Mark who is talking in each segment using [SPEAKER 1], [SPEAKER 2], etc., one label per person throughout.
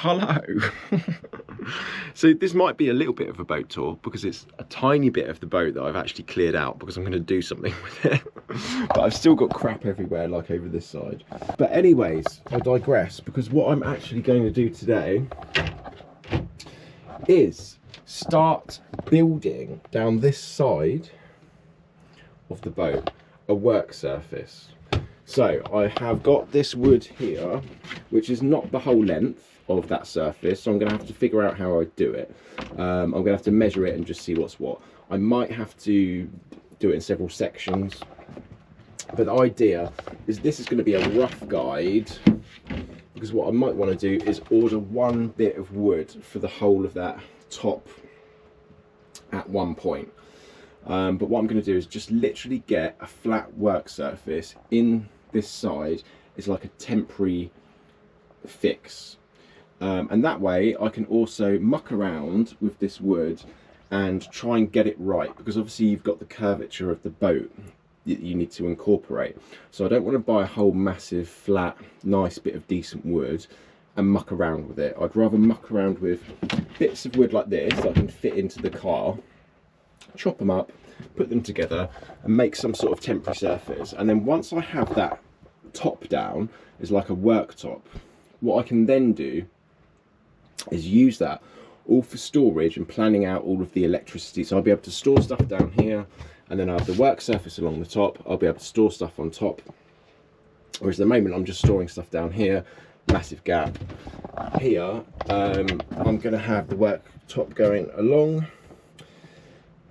[SPEAKER 1] Hello. So this might be a little bit of a boat tour because it's a tiny bit of the boat that I've actually cleared out because I'm going to do something with it. But I've still got crap everywhere, like over this side. But anyways, I digress, because what I'm actually going to do today is start building down this side of the boat a work surface. So I have got this wood here, which is not the whole length of that surface, so I'm going to have to figure out how I do it. I'm going to have to measure it and just see what's what. I might have to do it in several sections, but the idea is this is going to be a rough guide, because what I might want to do is order one bit of wood for the whole of that top at one point. But what I'm going to do is just literally get a flat work surface in this side. It's like a temporary fix, and that way I can also muck around with this wood and try and get it right, because obviously you've got the curvature of the boat that you need to incorporate. So I don't want to buy a whole massive flat nice bit of decent wood and muck around with it. I'd rather muck around with bits of wood like this that I can fit into the car, chop them up, put them together and make some sort of temporary surface. And then once I have that top down as like a worktop, what I can then do is use that all for storage and planning out all of the electricity. So I'll be able to store stuff down here, and then I have the work surface along the top. I'll be able to store stuff on top, whereas at the moment I'm just storing stuff down here. Massive gap here. I'm going to have the worktop going along,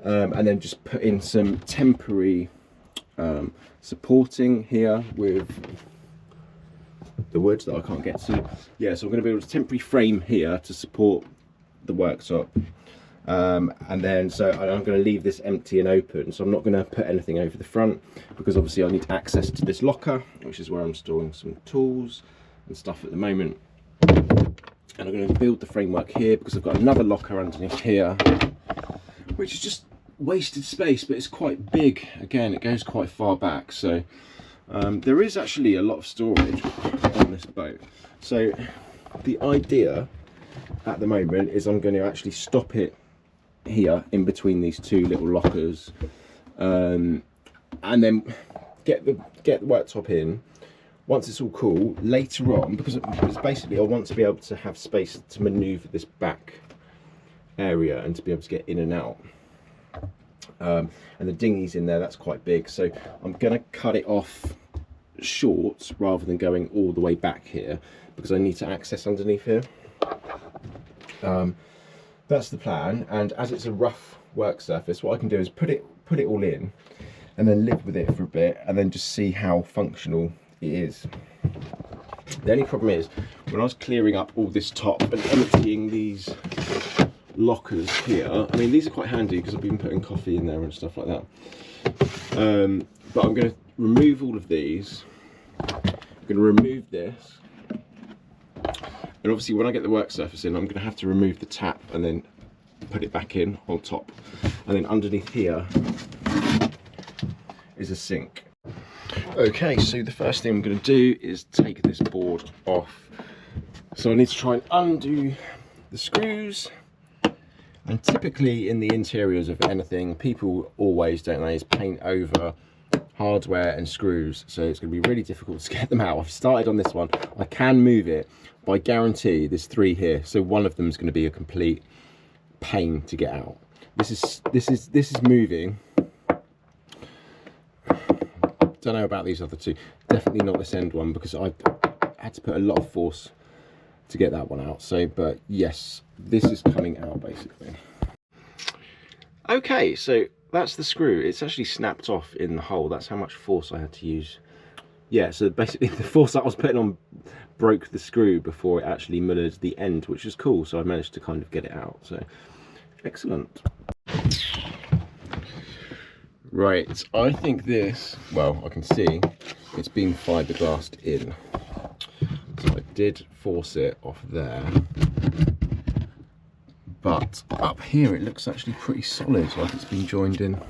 [SPEAKER 1] and then just put in some temporary supporting here with the wood that I can't get to. Yeah, so I'm going to build a temporary frame here to support the worktop, and then so I'm going to leave this empty and open. So I'm not going to put anything over the front, because obviously I need access to this locker, which is where I'm storing some tools and stuff at the moment. And I'm going to build the framework here because I've got another locker underneath here, which is just wasted space, but it's quite big. Again, it goes quite far back, so there is actually a lot of storage on this boat. So the idea at the moment is I'm going to actually stop it here in between these two little lockers, and then get the worktop in. Once it's all cool, later on, because basically I want to be able to have space to maneuver this back area and to be able to get in and out. And the dinghy's in there, that's quite big, so I'm going to cut it off short rather than going all the way back here, because I need to access underneath here. That's the plan, and as it's a rough work surface, what I can do is put it all in and then live with it for a bit and then just see how functional it is. The only problem is, when I was clearing up all this top and emptying these lockers here, I mean these are quite handy because I've been putting coffee in there and stuff like that, but I'm going to remove all of these. I'm going to remove this, and obviously when I get the work surface in, I'm going to have to remove the tap and then put it back in on top, and then underneath here is a sink. Okay, so the first thing I'm going to do is take this board off. So I need to try and undo the screws. And typically in the interiors of anything, people always, don't they, is paint over hardware and screws. So it's going to be really difficult to get them out. I've started on this one. I can move it, but I guarantee there's 3 here. So one of them is going to be a complete pain to get out. This is moving. Don't know about these other 2. Definitely not this end one, because I had to put a lot of force to get that one out. So, but yes, this is coming out basically. Okay, so that's the screw. It's actually snapped off in the hole. That's how much force I had to use. Yeah, so basically the force that I was putting on broke the screw before it actually mirrored the end, which is cool. So I managed to kind of get it out. So excellent. Right, I think this, well, I can see it's been fiberglassed in. So I did force it off there. But up here it looks actually pretty solid, like it's been joined in.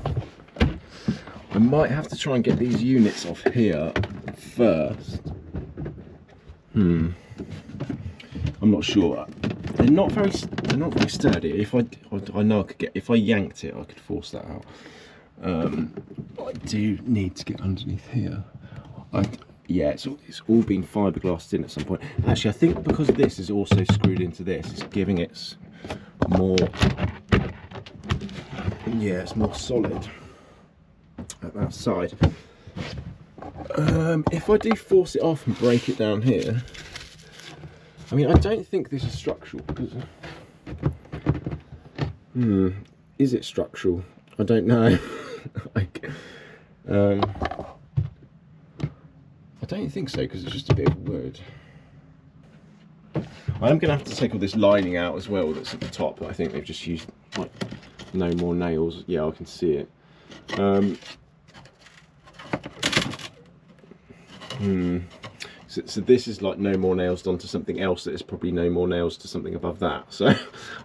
[SPEAKER 1] I might have to try and get these units off here first. I'm not sure. They're not very sturdy. If I know I could get, if I yanked it, I could force that out. I do need to get underneath here. Yeah, it's all been fiberglassed in at some point. Actually, I think because this is also screwed into this, it's giving it more. Yeah, it's more solid at that side. If I do force it off and break it down here, I mean, I don't think this is structural because. Is it structural? I don't know. Like, I don't think so because it's just a bit of wood. I'm going to have to take all this lining out as well that's at the top. I think they've just used like no more nails. Yeah, I can see it. So this is like no more nails done to something else that is probably no more nails to something above that. So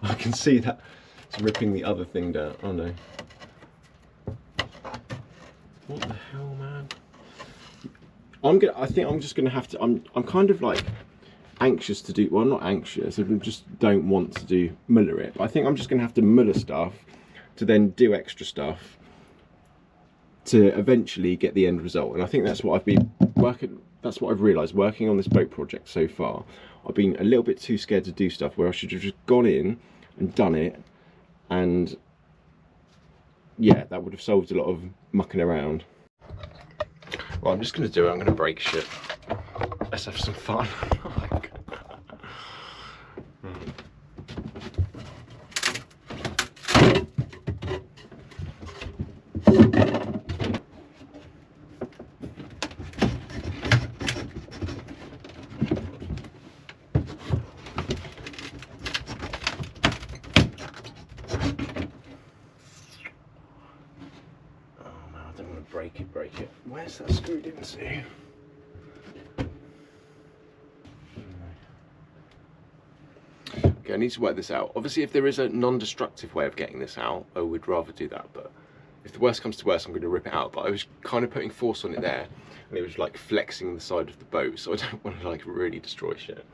[SPEAKER 1] I can see that it's ripping the other thing down. Oh no. What the hell, man? I think I'm just gonna have to. I'm kind of like anxious to do. Well, I'm not anxious. I just don't want to do muller it. But I think I'm just gonna have to muller stuff to then do extra stuff to eventually get the end result. And I think that's what I've been working. That's what I've realised working on this boat project so far. I've been a little bit too scared to do stuff where I should have just gone in and done it, and yeah, that would have solved a lot of mucking around. Well, I'm just going to do it. I'm going to break shit. Let's have some fun. Break it. Where's that screwed into? Okay, I need to work this out. Obviously, if there is a non-destructive way of getting this out, I would rather do that. But if the worst comes to worst, I'm going to rip it out. But I was kind of putting force on it there, and it was like flexing the side of the boat, so I don't want to like really destroy shit.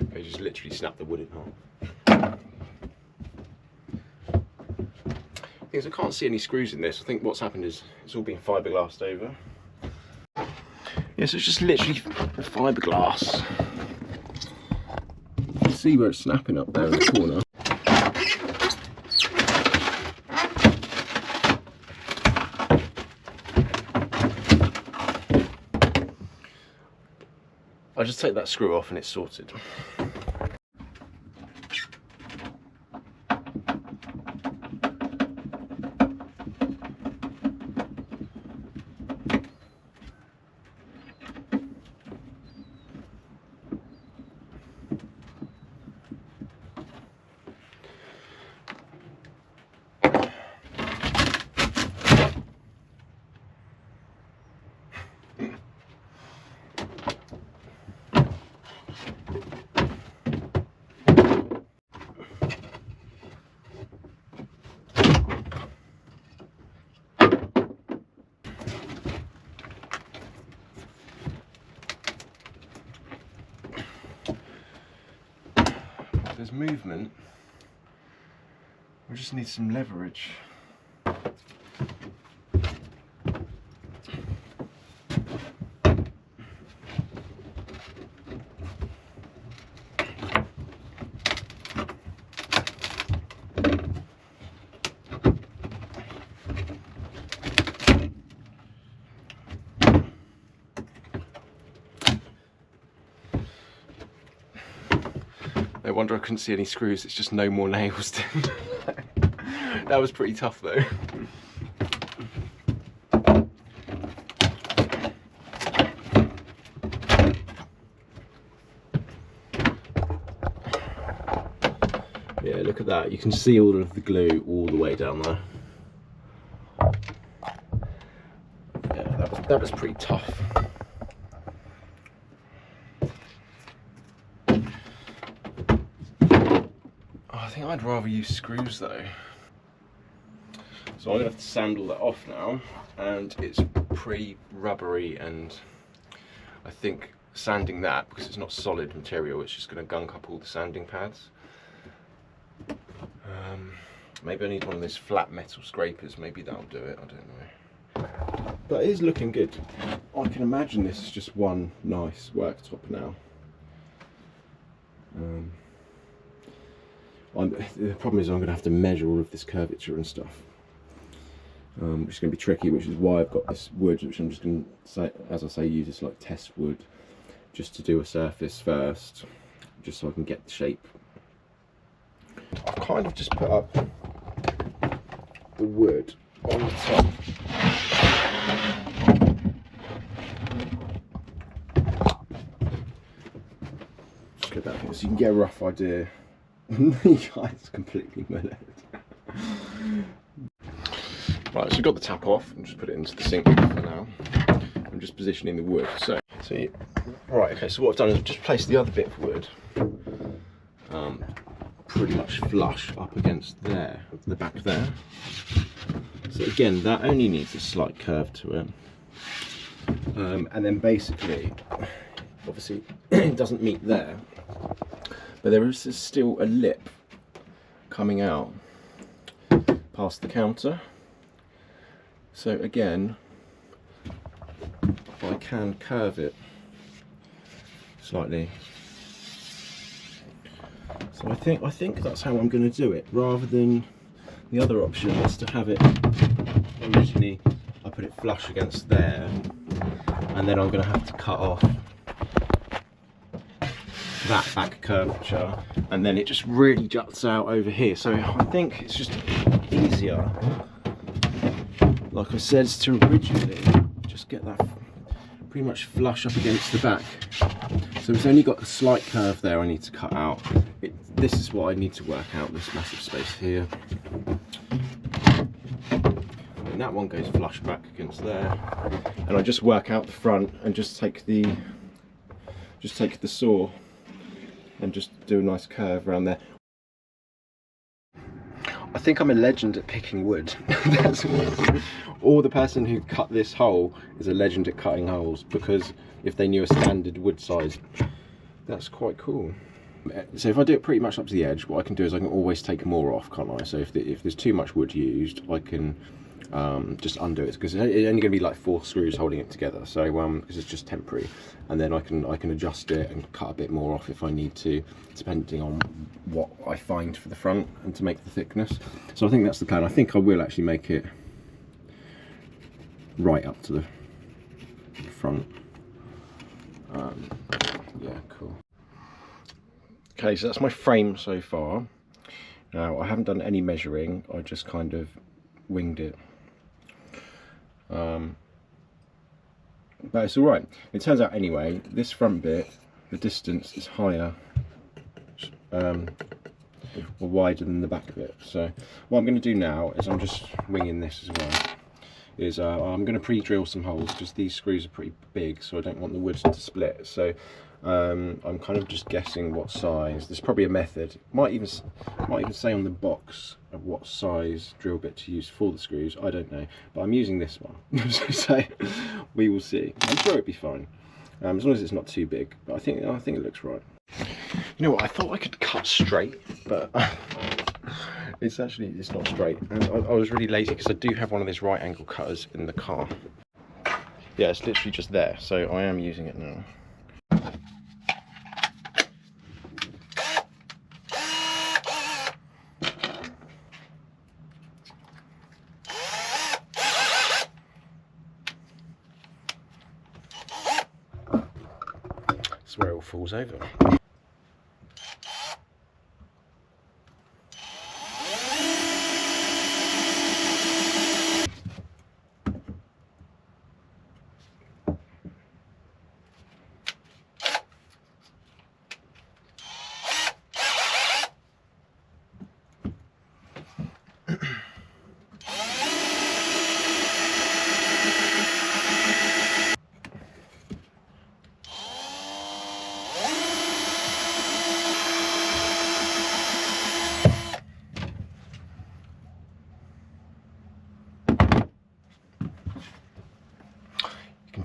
[SPEAKER 1] Okay, just literally snap the wood in half. Things I can't see any screws in this. I think what's happened is it's all been fiberglassed over. Yeah, so it's just literally fiberglass. You can see where it's snapping up there in the corner. I'll just take that screw off and it's sorted. There's movement. We just need some leverage. No wonder I couldn't see any screws, it's just no more nails. That was pretty tough though. that, you can see all of the glue all the way down there. Yeah, that was pretty tough. I think I'd rather use screws though. So I'm going to have to sand all that off now, and it's pretty rubbery, and I think sanding that, because it's not solid material, it's just going to gunk up all the sanding pads. Maybe I need one of those flat metal scrapers, maybe that'll do it, I don't know. But it is looking good. I can imagine this is just one nice worktop now. The problem is I'm going to have to measure all of this curvature and stuff, which is going to be tricky, which is why I've got this wood, which I'm just going to say, as I say, use this like test wood just to do a surface first, just so I can get the shape. I've kind of just put up the wood on the top. Just get that here so you can get a rough idea. It's completely mullered. Right, so we've got the tap off and just put it into the sink for now. I'm just positioning the wood. So right, okay, so what I've done is I've just placed the other bit of wood pretty much flush up against there, the back there. So again, that only needs a slight curve to it. And then basically, obviously it doesn't meet there, but there is still a lip coming out past the counter. So again, I can curve it slightly. So I think that's how I'm going to do it, rather than the other option is to have it originally, I put it flush against there, and then I'm going to have to cut off that back curvature, and then it just really juts out over here. So I think it's just easier, like I said, to originally just get that pretty much flush up against the back. So it's only got a slight curve there I need to cut out. This is what I need to work out, this massive space here. And that one goes flush back against there. And I just work out the front and just take the saw and just do a nice curve around there. I think I'm a legend at picking wood. Or the person who cut this hole is a legend at cutting holes, because if they knew a standard wood size, that's quite cool. So if I do it pretty much up to the edge, what I can do is I can always take more off, can't I? So if there's too much wood used, I can just undo it, because it's only going to be like 4 screws holding it together. So because it's just temporary, and then I can adjust it and cut a bit more off if I need to, depending on what I find for the front and to make the thickness. So I think that's the plan. I think I will actually make it right up to the front. Yeah, cool. Okay, so that's my frame so far. Now I haven't done any measuring, I just kind of winged it. But it's alright. It turns out anyway, this front bit, the distance is higher or wider than the back of it. So what I'm going to do now is I'm just winging this as well. I'm going to pre-drill some holes, because these screws are pretty big, so I don't want the wood to split. So I'm kind of just guessing what size. There's probably a method. Might even say on the box of what size drill bit to use for the screws. I don't know, but I'm using this one. So we will see. I'm sure it'll be fine, as long as it's not too big. But I think it looks right. You know what? I thought I could cut straight, but it's not straight. And I was really lazy, because I do have one of these right angle cutters in the car. Yeah, it's literally just there, so I am using it now. That's where it all falls over.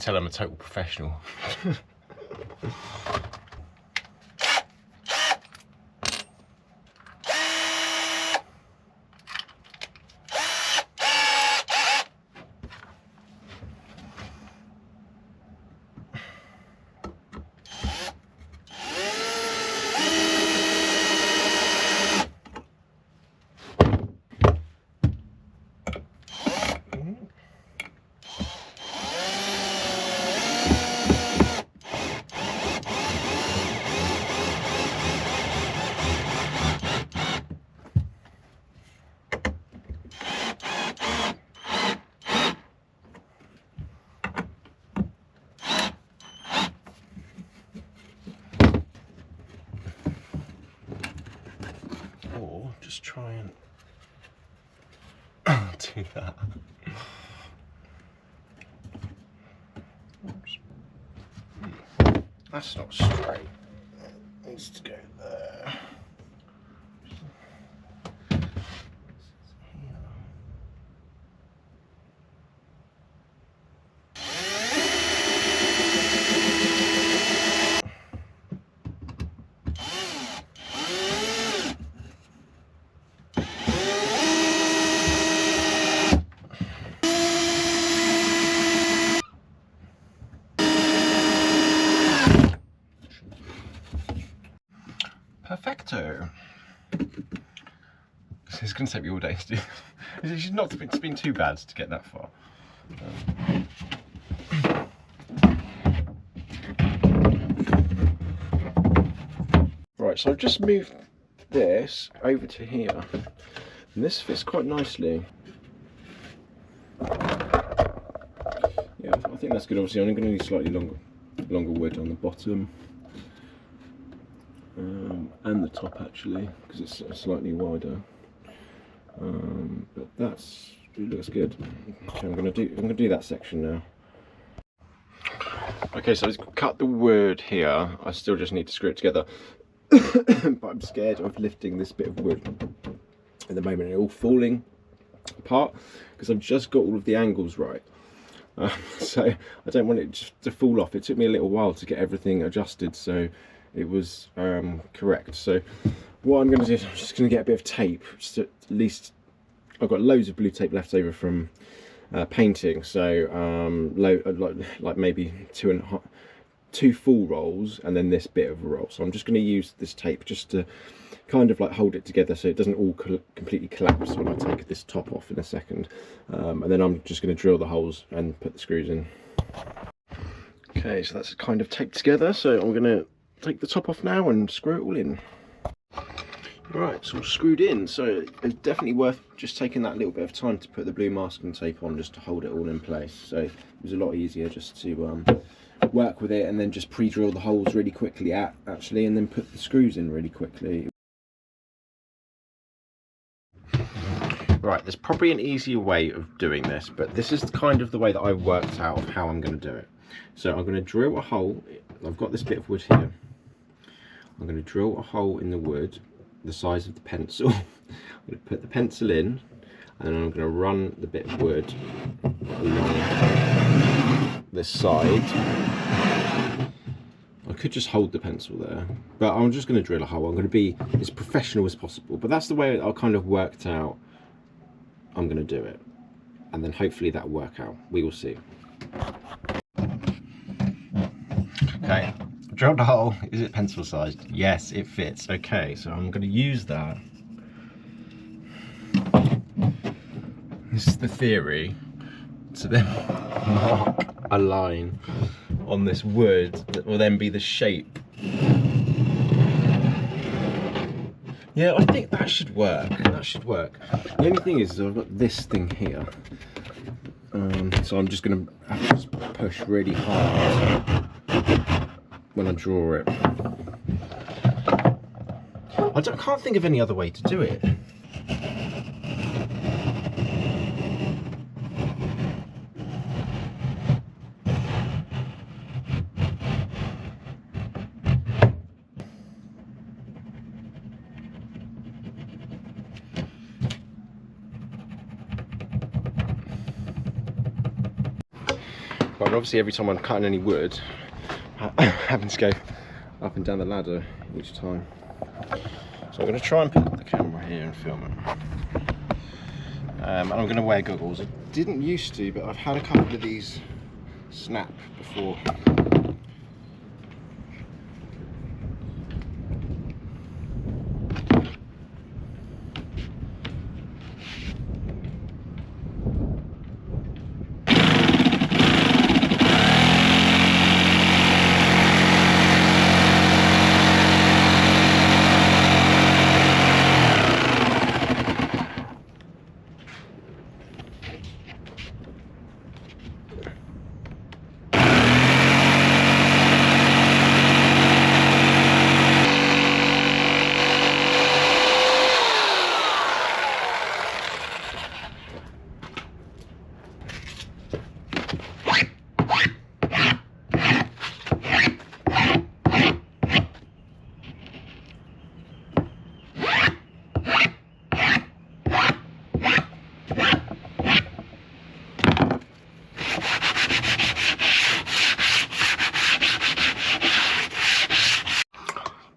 [SPEAKER 1] tell I'm a total professional. Or just try and do that. Oops. That's not straight. It needs to go there. Perfecto. It's going to take me all day to do this. It's not it's been too bad to get that far. Right, so I've just moved this over to here, and this fits quite nicely. Yeah, I think that's good. Obviously, I'm going to need slightly longer wood on the bottom. And the top actually, because it's slightly wider. But it looks good. Okay, I'm gonna do that section now. Okay, so I've cut the wood here. I still just need to screw it together. But I'm scared of lifting this bit of wood at the moment. It's all falling apart because I've just got all of the angles right. So I don't want it just to fall off. It took me a little while to get everything adjusted, so it was correct. So what I'm going to do is I'm just going to get a bit of tape, just at least. I've got loads of blue tape left over from painting, so like maybe two full rolls and then this bit of a roll. So I'm just going to use this tape just to kind of like hold it together so it doesn't all completely collapse when I take this top off in a second. And then I'm just going to drill the holes and put the screws in. Okay, so that's kind of taped together, so I'm going to take the top off now and screw it all in. Right, it's all screwed in, so it's definitely worth just taking that little bit of time to put the blue masking tape on just to hold it all in place. So it was a lot easier just to work with it and then just pre-drill the holes really quickly actually, and then put the screws in really quickly. Right, there's probably an easier way of doing this, but this is kind of the way that I've worked out of how I'm going to do it. So I'm going to drill a hole. I've got this bit of wood here. I'm going to drill a hole in the wood the size of the pencil. I'm going to put the pencil in, and then I'm going to run the bit of wood along this side. I could just hold the pencil there, but I'm just going to drill a hole. I'm going to be as professional as possible, but that's the way I kind of worked out I'm going to do it, and then hopefully that'll work out. We will see. Okay, drilled a hole. Is it pencil sized? Yes, it fits. Okay, so I'm going to use that. This is the theory. To then mark a line on this wood that will then be the shape. Yeah, I think that should work. That should work. The only thing is I've got this thing here. So I'm just going to have to just push really hard when I draw it. I can't think of any other way to do it. required. Obviously every time I'm cutting any wood, having to go up and down the ladder each time. So I'm going to try and pick up the camera here and film it. And I'm going to wear goggles. I didn't used to, but I've had a couple of these snap before.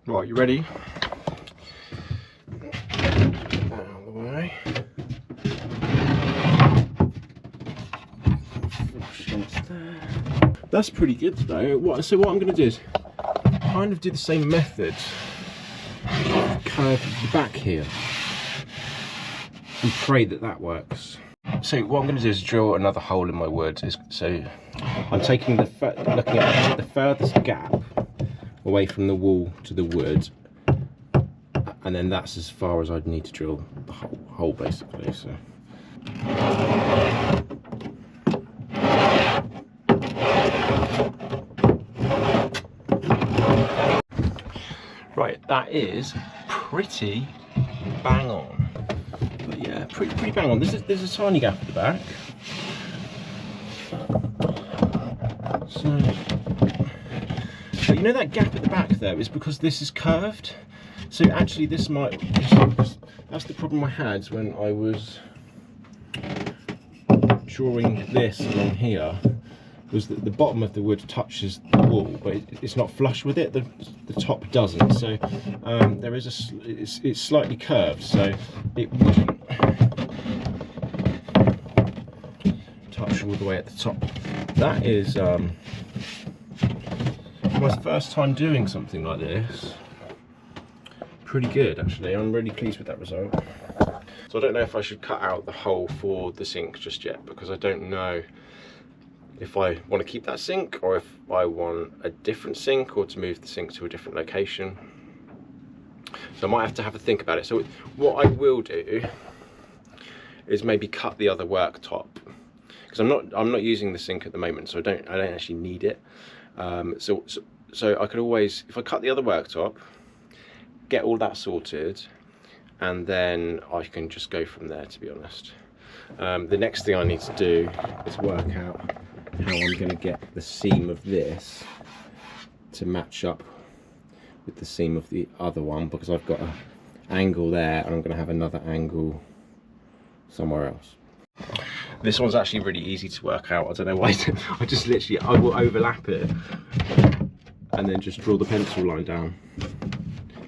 [SPEAKER 1] Right, you ready? Out of the way. That's pretty good though. So what I'm going to do is kind of do the same method, curve the back here, and pray that that works. So what I'm going to do is drill another hole in my wood. So I'm taking looking at the furthest gap away from the wall to the wood, and then that's as far as I'd need to drill the hole basically. So right, that is pretty bang on. But yeah, pretty bang on. There's a tiny gap at the back. So you know that gap at the back there is because this is curved. So actually this might, that's the problem I had when I was drawing this along here, was that the bottom of the wood touches the wall, but it's not flush with it, the top doesn't. So there is it's slightly curved, so it wouldn't touch all the way at the top. That is my first time doing something like this. Pretty good actually. I'm really pleased with that result. So I don't know if I should cut out the hole for the sink just yet, because I don't know if I want to keep that sink or if I want a different sink or to move the sink to a different location. So I might have to have a think about it. So what I will do is maybe cut the other worktop, because I'm not using the sink at the moment, so I don't actually need it. So I could always, if I cut the other worktop, get all that sorted, and then I can just go from there, to be honest. The next thing I need to do is work out how I'm going to get the seam of this to match up with the seam of the other one, because I've got an angle there and I'm going to have another angle somewhere else. This one's actually really easy to work out. I don't know why. I will overlap it and then just draw the pencil line down.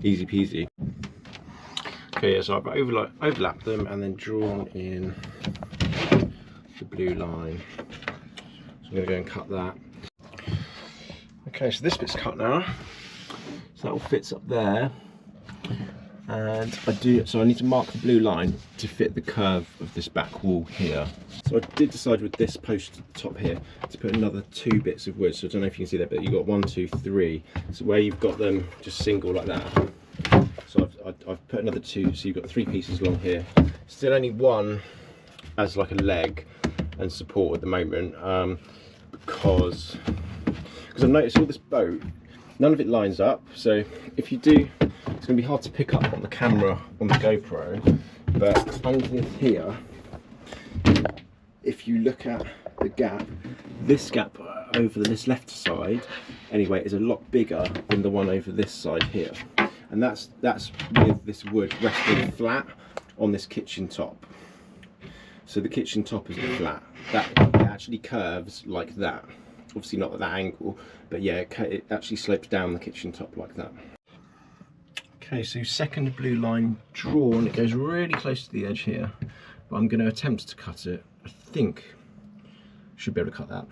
[SPEAKER 1] Easy peasy. Okay, yeah, so I've overlapped them and then drawn in the blue line. So I'm going to go and cut that. Okay, so this bit's cut now. So that all fits up there. And I need to mark the blue line to fit the curve of this back wall here. So I did decide with this post at the top here to put another 2 bits of wood. So I don't know if you can see that, but you've got 1, 2, 3. So where you've got them just single like that. So I've put another 2, so you've got 3 pieces along here. Still only 1 as like a leg and support at the moment, because I've noticed all this boat, none of it lines up. So if you do, it's going to be hard to pick up on the camera on the GoPro, but underneath here, if you look at the gap, this gap over this left side anyway is a lot bigger than the one over this side here, and that's with this wood resting flat on this kitchen top. So the kitchen top isn't flat, that it actually curves like that. obviously not at that angle, but yeah, it actually slopes down the kitchen top like that. Okay, so second blue line drawn, it goes really close to the edge here, but I'm going to attempt to cut it. I think should be able to cut that.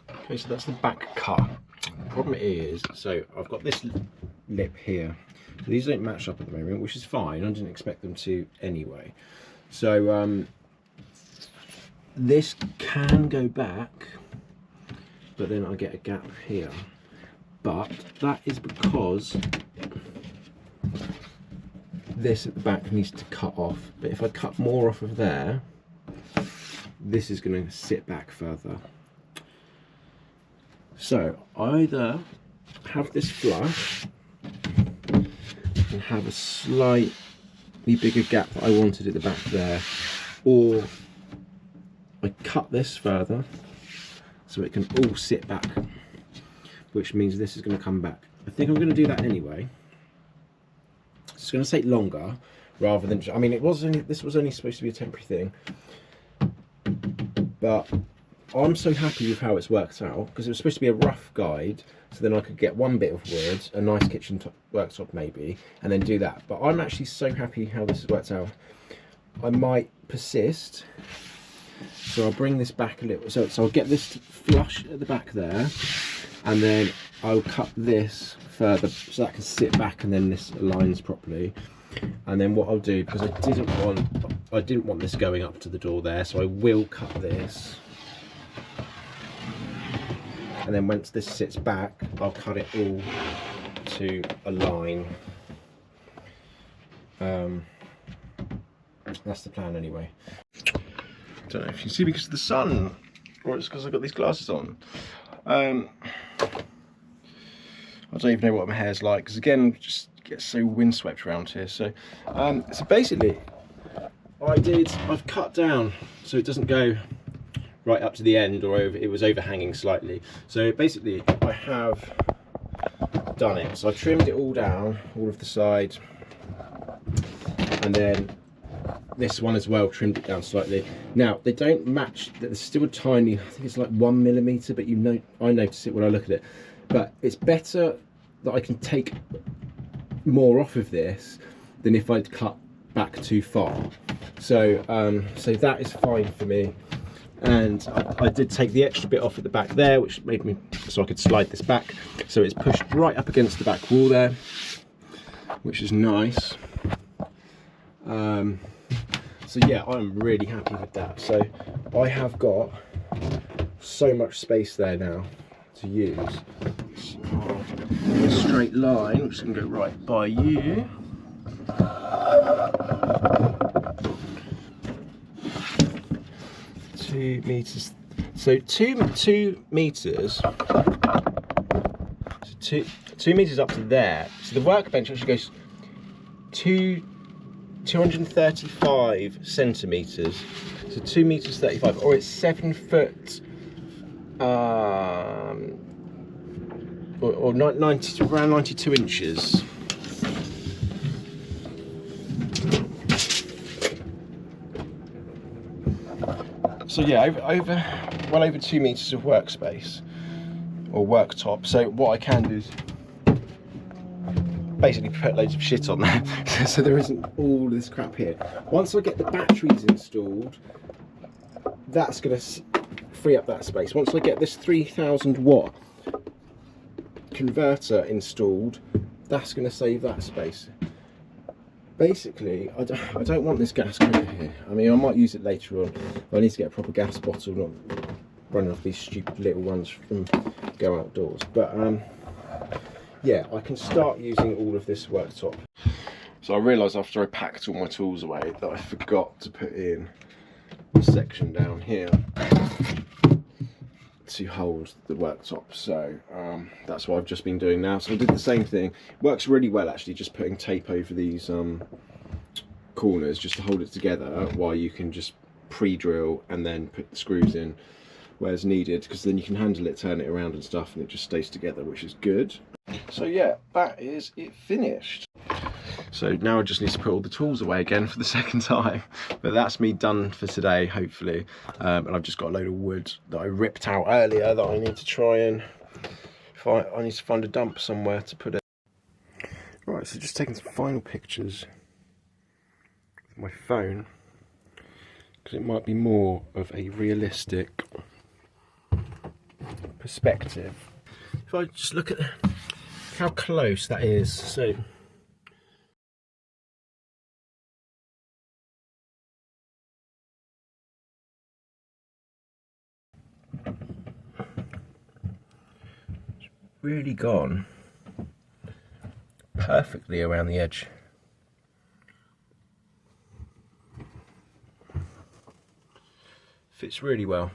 [SPEAKER 1] Okay, so that's the back cut. The problem is, so I've got this lip here. So these don't match up at the moment, which is fine. I didn't expect them to anyway. So this can go back, but then I get a gap here. But that is because this at the back needs to cut off. But if I cut more off of there, this is going to sit back further. So I either have this flush and have a slightly bigger gap that I wanted at the back there, or I cut this further so it can all sit back, which means this is going to come back. I think I'm going to do that anyway. It's going to take longer rather than, I mean, this was only supposed to be a temporary thing, but I'm so happy with how it's worked out, because it was supposed to be a rough guide, so then I could get one bit of wood, a nice kitchen worktop maybe, and then do that. But I'm actually so happy how this has worked out. I might persist, so I'll bring this back a little, so I'll get this flush at the back there, and then I'll cut this further so that can sit back and then this aligns properly. And then what I'll do, because I didn't want this going up to the door there, so I will cut this. And then once this sits back, I'll cut it all to align. That's the plan anyway. I don't know if you can see because of the sun, or it's because I've got these glasses on. I don't even know what my hair's like, because again, just gets so windswept around here. So, so basically, I've cut down so it doesn't go right up to the end, or it was overhanging slightly. So basically, I have done it. So I trimmed it all down, all of the sides, and then this one as well, trimmed it down slightly. Now they don't match. There's still a tiny, I think it's like 1 millimeter, but I notice it when I look at it. But it's better that I can take more off of this than if I'd cut back too far. So so that is fine for me. And I did take the extra bit off at the back there, which made me so I could slide this back, so it's pushed right up against the back wall there, which is nice. So yeah, I'm really happy with that. So I have got so much space there now to use. A straight line, which can go right by you. 2 meters. So 2 meters. So 2 meters up to there. So the workbench actually goes 235 centimeters. So 2 meters 35, or it's 7 foot. Or 90, around 92 inches. So yeah, well over 2 meters of workspace or worktop. So what I can do is basically put loads of shit on there, so there isn't all this crap here. Once I get the batteries installed, that's going to free up that space. Once I get this 3000 watt converter installed, that's going to save that space. Basically, I don't want this gas cooker here. I mean, I might use it later on. I need to get a proper gas bottle, not running off these stupid little ones from Go Outdoors. But yeah, I can start using all of this worktop. So I realised after I packed all my tools away that I forgot to put in a section down here to hold the worktop. So that's what I've just been doing now. So I did the same thing. It works really well actually, just putting tape over these corners just to hold it together, while you can just pre-drill and then put the screws in where's needed, because then you can handle it, turn it around and stuff, and it just stays together, which is good. So yeah, that is it finished. So now I just need to put all the tools away again for the second time. But that's me done for today, hopefully. And I've just got a load of wood that I ripped out earlier that I need to try and I need to find a dump somewhere to put it. Right, so just taking some final pictures with my phone, because it might be more of a realistic perspective. If I just look at how close that is, so it's really gone perfectly around the edge. Fits really well.